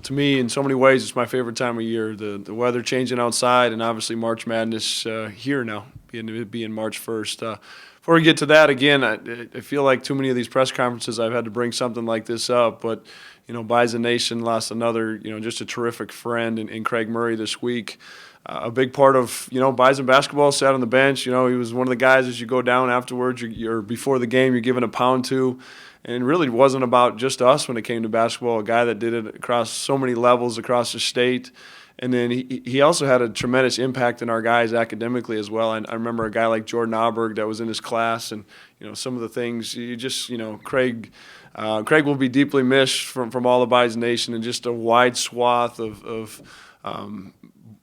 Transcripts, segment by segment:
to me, in so many ways, it's my favorite time of year. The weather changing outside, and obviously March Madness here now, being March 1st. Before we get to that, again, I feel like too many of these press conferences I've had to bring something like this up, but Bison Nation lost another, just a terrific friend in Craig Murray this week. A big part of, Bison basketball, sat on the bench. He was one of the guys as you go down afterwards or before the game, you're giving a pound to. And really it wasn't about just us when it came to basketball, a guy that did it across so many levels across the state. And then he also had a tremendous impact in our guys academically as well. And I remember a guy like Jordan Auberg that was in his class, and some of the things you just Craig will be deeply missed from all of Bison Nation, and just a wide swath of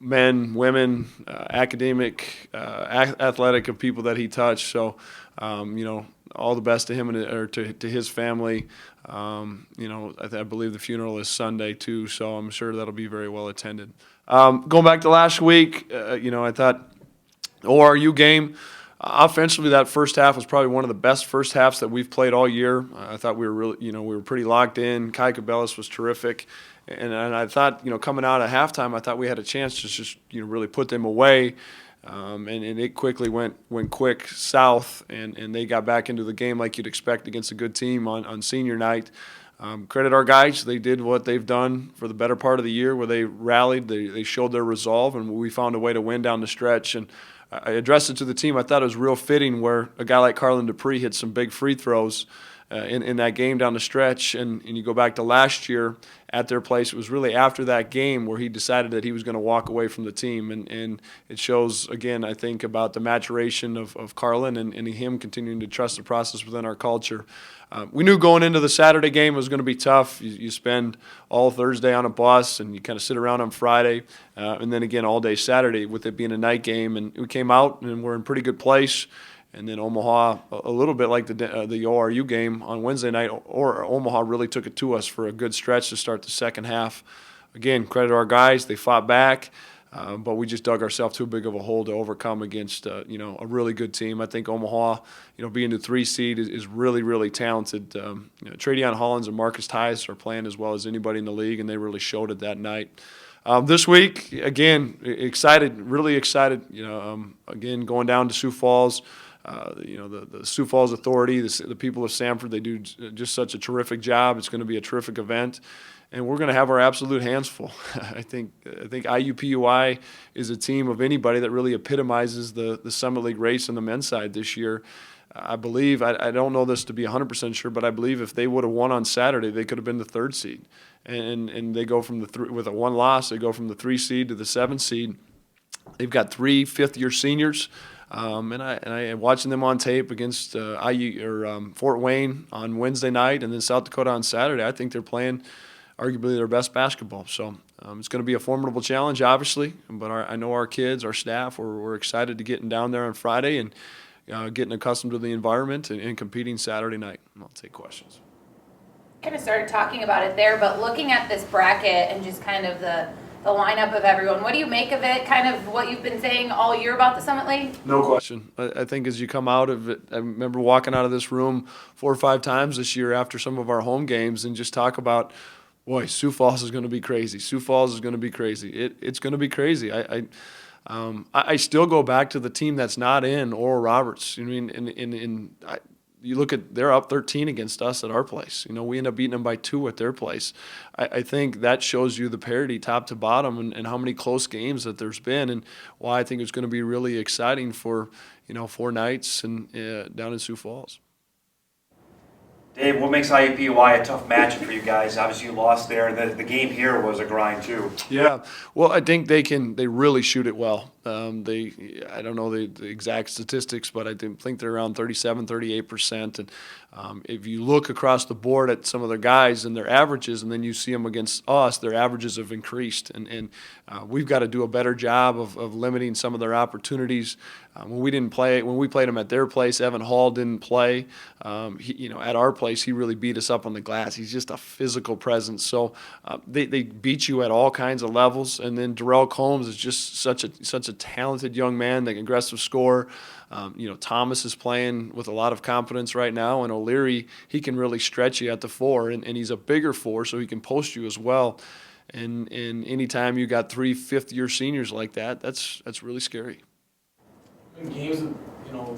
men, women, academic, athletic, of people that he touched. So all the best to him or to his family. I believe the funeral is Sunday too, so I'm sure that'll be very well attended. Going back to last week, I thought ORU game, offensively, that first half was probably one of the best first halves that we've played all year. I thought we were really, we were pretty locked in. Kai Cabellis was terrific. And I thought, coming out at halftime, I thought we had a chance to just, really put them away. And it quickly went quick south, and they got back into the game like you'd expect against a good team on senior night. Credit our guys. They did what they've done for the better part of the year, where they rallied, they showed their resolve, and we found a way to win down the stretch. And I addressed it to the team. I thought it was real fitting where a guy like Carlin Dupree hit some big free throws in that game down the stretch. And you go back to last year at their place, it was really after that game where he decided that he was going to walk away from the team. And it shows, again, I think, about the maturation of Carlin and him continuing to trust the process within our culture. We knew going into the Saturday game it was going to be tough. You spend all Thursday on a bus, and you kind of sit around on Friday, and then again all day Saturday with it being a night game. And we came out, and we're in pretty good place. And then Omaha, a little bit like the ORU game on Wednesday night, or Omaha really took it to us for a good stretch to start the second half. Again, credit our guys. They fought back, but we just dug ourselves too big of a hole to overcome against a really good team. I think Omaha, being the 3 seed is really, really talented. Tradeon Hollins and Marcus Tice are playing as well as anybody in the league, and they really showed it that night. This week, again, excited, really excited. Again, going down to Sioux Falls. The Sioux Falls Authority, the people of Sanford, they do just such a terrific job. It's going to be a terrific event, and we're going to have our absolute hands full. I think IUPUI is a team of anybody that really epitomizes the Summit League race on the men's side this year. I believe, I don't know this to be 100% sure, but I believe if they would have won on Saturday, they could have been the 3rd seed. And they go from with a 1 loss, they go from the 3 seed to the 7 seed. They've got 3 fifth-year seniors. And I am watching them on tape against Fort Wayne on Wednesday night, and then South Dakota on Saturday. I think they're playing arguably their best basketball. So it's going to be a formidable challenge, obviously. But I know our kids, our staff, we're excited to getting down there on Friday and getting accustomed to the environment and competing Saturday night. I'll take questions. Kind of started talking about it there, but looking at this bracket and just kind of the lineup of everyone. What do you make of it? Kind of what you've been saying all year about the Summit League? No question. I think as you come out of it, I remember walking out of this room 4 or 5 times this year after some of our home games and just talk about, boy, Sioux Falls is going to be crazy. Sioux Falls is going to be crazy. It's going to be crazy. I still go back to the team that's not in Oral Roberts. You look at, they're up 13 against us at our place. We end up beating them by 2 at their place. I think that shows you the parity top to bottom and how many close games that there's been, and why I think it's going to be really exciting for 4 nights and down in Sioux Falls. Dave, what makes IUPUI a tough matchup for you guys? Obviously, you lost there. The game here was a grind too. Yeah, well, I think they really shoot it well. I don't know the exact statistics, but I think they're around 37, 38%. And if you look across the board at some of their guys and their averages, and then you see them against us, their averages have increased. And we've got to do a better job of limiting some of their opportunities. When we played them at their place, Evan Hall didn't play. At our place, he really beat us up on the glass. He's just a physical presence. So they beat you at all kinds of levels. And then Darrell Combs is just such a talented young man, the aggressive scorer. Thomas is playing with a lot of confidence right now, and O'Leary, he can really stretch you at the 4, and he's a bigger 4, so he can post you as well. And anytime you got 3 fifth-year seniors like that, that's really scary. In games,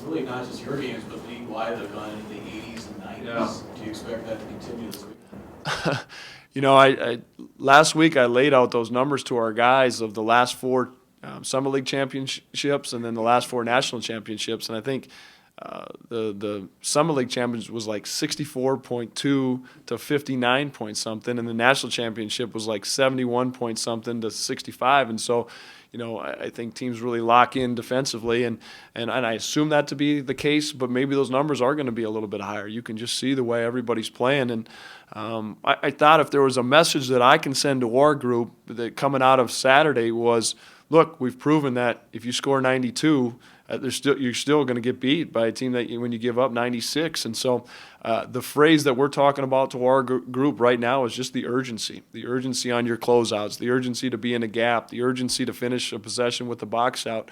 really not just your games, but league-wide, they've gone into the 80s and 90s. Yeah. Do you expect that to continue this week? I last week I laid out those numbers to our guys of the last 4 Summer League championships and then the last 4 national championships, and I think the Summer League champions was like 64.2 to 59 point something, and the national championship was like 71 point something to 65, and so. I think teams really lock in defensively, and I assume that to be the case, but maybe those numbers are going to be a little bit higher. You can just see the way everybody's playing, and I thought if there was a message that I can send to our group that coming out of Saturday was, look, we've proven that if you score 92, you're still going to get beat by a team that when you give up 96. And so the phrase that we're talking about to our group right now is just the urgency on your closeouts, the urgency to be in a gap, the urgency to finish a possession with the box out.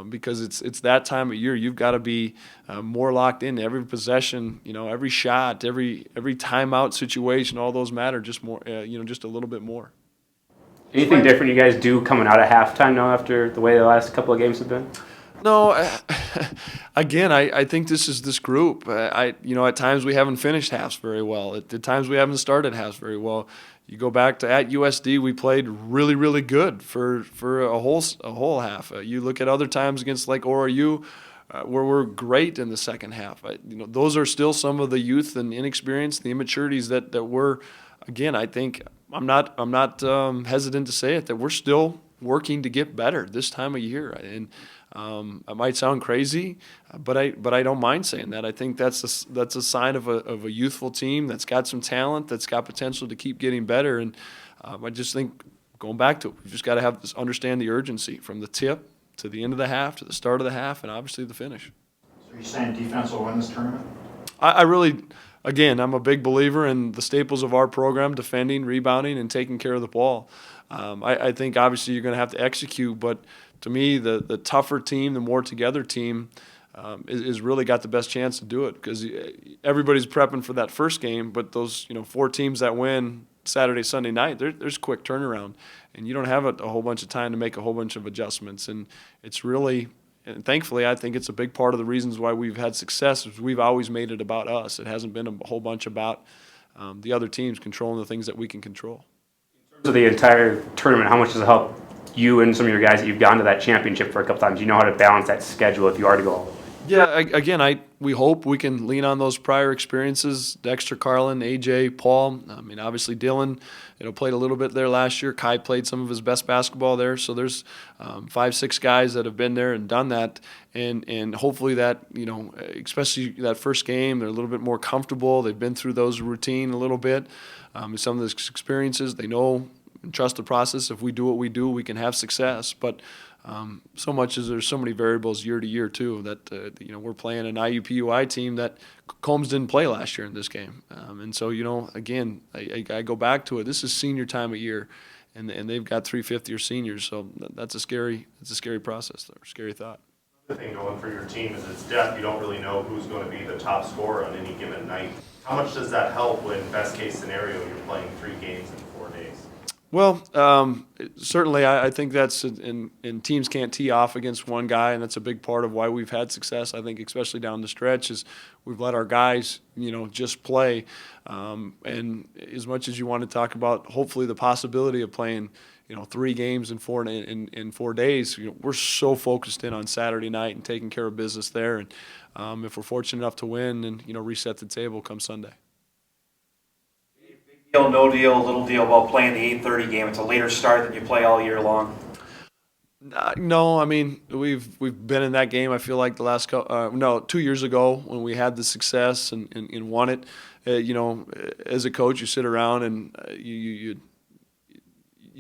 Because it's that time of year, you've got to be more locked in. Every possession, every shot, every timeout situation, all those matter just more, just a little bit more. Anything different you guys do coming out at halftime now after the way the last couple of games have been? No, again, I think this group. At times we haven't finished halves very well. At times we haven't started halves very well. You go back to at USD, we played really, really good for a whole half. You look at other times against like ORU, where we're great in the second half. Those are still some of the youth and inexperience, the immaturities that we're. Again, I think I'm not hesitant to say it that we're still working to get better this time of year, and it might sound crazy, but I don't mind saying that. I think that's a sign of a youthful team that's got some talent, that's got potential to keep getting better, and I just think going back to it, we've just got to understand the urgency from the tip to the end of the half to the start of the half, and obviously the finish. So you're saying defense will win this tournament? I really. Again, I'm a big believer in the staples of our program, defending, rebounding, and taking care of the ball. I think obviously you're going to have to execute, but to me, the tougher team, the more together team is really got the best chance to do it because everybody's prepping for that first game, but those 4 teams that win Saturday, Sunday night, there's quick turnaround, and you don't have a whole bunch of time to make a whole bunch of adjustments, and it's really – and thankfully, I think it's a big part of the reasons why we've had success is we've always made it about us. It hasn't been a whole bunch about the other teams controlling the things that we can control. In terms of the entire tournament, how much does it help you and some of your guys that you've gone to that championship for a couple times? You know how to balance that schedule if you are to go all the way? Yeah, again, we hope we can lean on those prior experiences. Dexter, Carlin, AJ, Paul. I mean, obviously Dylan, played a little bit there last year. Kai played some of his best basketball there. So there's 5, 6 guys that have been there and done that. And hopefully that, especially that first game, they're a little bit more comfortable. They've been through those routine a little bit. Some of those experiences, they know and trust the process. If we do what we do, we can have success. But so much as there's so many variables year to year too that we're playing an IUPUI team that Combs didn't play last year in this game, and so again I go back to it. This is senior time of year, and they've got 3 fifth-year seniors, so that's a scary process, or scary thought. The thing going for your team is it's depth. You don't really know who's going to be the top scorer on any given night. How much does that help when best case scenario you're playing 3 games in 4 days? Well, certainly I think that's and teams can't tee off against one guy, and that's a big part of why we've had success. I think especially down the stretch is we've let our guys, just play. And as much as you want to talk about hopefully the possibility of playing, 3 games in 4 days, we're so focused in on Saturday night and taking care of business there. And if we're fortunate enough to win, and reset the table come Sunday. Deal, no deal, little deal about playing the 8:30 game. It's a later start than you play all year long. No, I mean we've been in that game. I feel like the last 2 years ago when we had the success and won it. As a coach, you sit around and you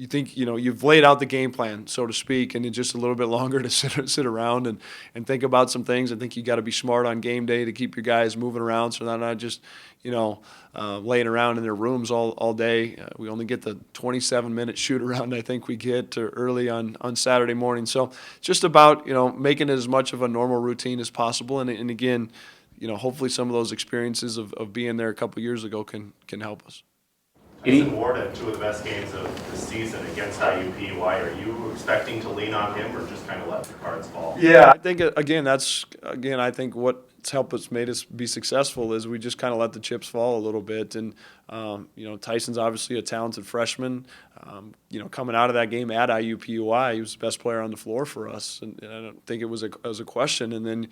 think you've laid out the game plan, so to speak, and it's just a little bit longer to sit around and think about some things. I think you got to be smart on game day to keep your guys moving around, so they're not just laying around in their rooms all day. We only get the 27-minute shoot around I think we get early on Saturday morning. So it's just about making it as much of a normal routine as possible. And again, hopefully some of those experiences of being there a couple years ago can help us. Tyson Ward had two of the best games of the season against IUPUI. Are you expecting to lean on him or just kind of let the cards fall? Yeah, I think I think what's helped us made us be successful is we just kind of let the chips fall a little bit. And Tyson's obviously a talented freshman. Coming out of that game at IUPUI, he was the best player on the floor for us, and I don't think it was a question. And then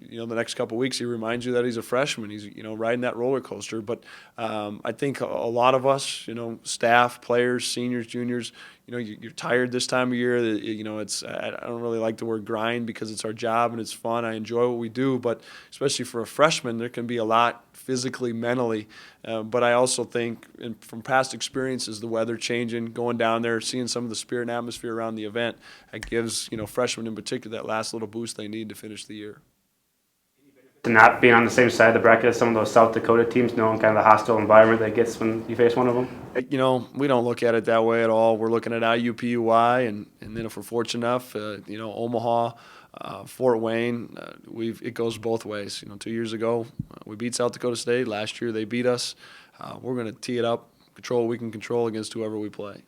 the next couple of weeks he reminds you that he's a freshman. He's riding that roller coaster. But I think a lot of us, staff, players, seniors, juniors, you're tired this time of year. I don't really like the word grind because it's our job and it's fun. I enjoy what we do, but especially for a freshman, there can be a lot physically, mentally. But I also think, from past experiences, the weather changing, going down there, seeing some of the spirit and atmosphere around the event, it gives freshmen in particular that last little boost they need to finish the year. To not being on the same side of the bracket as some of those South Dakota teams, knowing kind of the hostile environment that gets when you face one of them? We don't look at it that way at all. We're looking at IUPUI, and then if we're fortunate enough, Omaha, Fort Wayne, it goes both ways. 2 years ago, we beat South Dakota State. Last year, they beat us. We're going to tee it up, control what we can control against whoever we play.